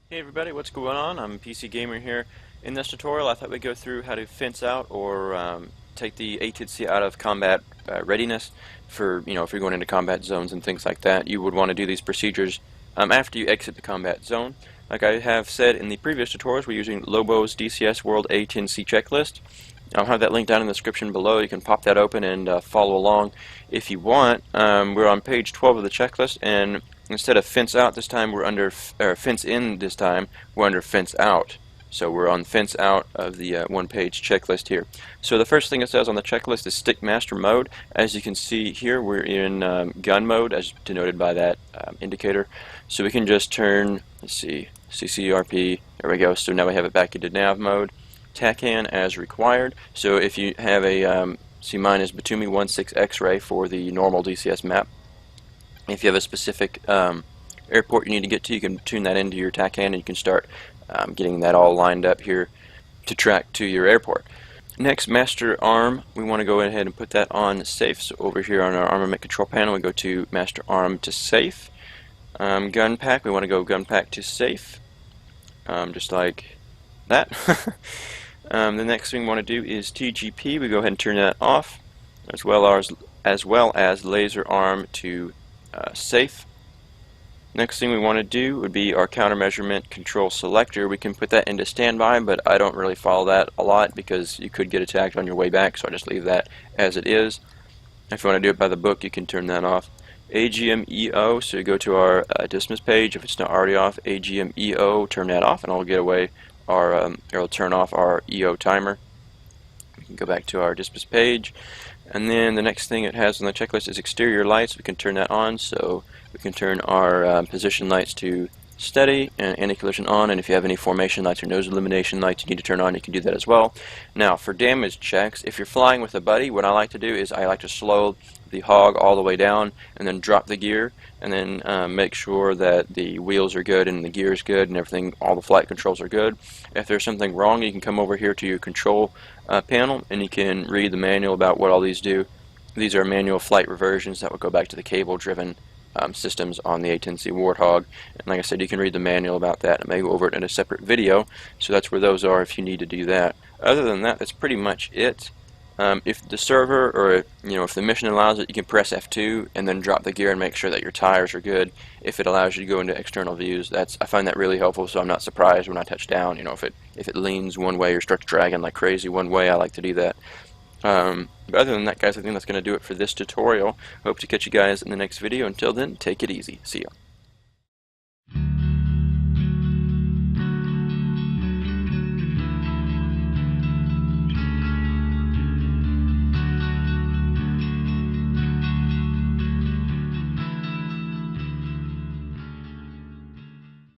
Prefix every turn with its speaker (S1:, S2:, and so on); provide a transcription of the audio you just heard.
S1: Hey everybody, what's going on? I'm PC Gamer here. In this tutorial, I thought we'd go through how to fence out or take the A-10C out of combat readiness for, if you're going into combat zones and things like that. You would want to do these procedures after you exit the combat zone. Like I have said in the previous tutorials, we're using Lobo's DCS World A-10C checklist. I'll have that link down in the description below. You can pop that open and follow along if you want. We're on page 12 of the checklist, and instead of fence out this time, we're under fence in this time. We're under fence out. So we're on fence out of the one-page checklist here. So the first thing it says on the checklist is stick master mode. As you can see here, we're in gun mode, as denoted by that indicator. So we can just turn, let's see, CCRP. There we go. So now we have it back into nav mode. TACAN as required. So if you have a, see mine is Batumi 16 X-ray for the normal DCS map. If you have a specific airport you need to get to, you can tune that into your TACAN and you can start getting that all lined up here to track to your airport. Next, master arm, we want to go ahead and put that on safe. So over here on our armament control panel, we go to master arm to safe. Gun pack, we want to go gun pack to safe, just like that. The next thing we want to do is TGP. We go ahead and turn that off, as well as laser arm to safe. Next thing we want to do would be our countermeasurement control selector. We can put that into standby, but I don't really follow that a lot because you could get attacked on your way back, so I just leave that as it is. If you want to do it by the book, you can turn that off. AGM-EO, so you go to our dismiss page. If it's not already off, AGM-EO, turn that off, and it'll get away our, it'll turn off our EO timer. We can go back to our dismiss page, and then the next thing it has on the checklist is exterior lights. We can turn that on, so we can turn our position lights to steady and anti-collision on, and if you have any formation lights or nose illumination lights you need to turn on, you can do that as well. Now for damage checks, if you're flying with a buddy, what I like to do is I like to slow the hog all the way down and then drop the gear and then make sure that the wheels are good and the gear is good and everything, all the flight controls are good. If there's something wrong, you can come over here to your control panel and you can read the manual about what all these do. These are manual flight reversions that will go back to the cable driven systems on the A-10C Warthog, and like I said, you can read the manual about that. I may go over it in a separate video, so that's where those are if you need to do that. Other than that, that's pretty much it. If the server or if the mission allows it, you can press F2 and then drop the gear and make sure that your tires are good. If it allows you to go into external views, I find that really helpful, so I'm not surprised when I touch down. If it leans one way or starts dragging like crazy one way, I like to do that. But other than that, guys, I think that's going to do it for this tutorial. Hope to catch you guys in the next video. Until then, take it easy. See ya.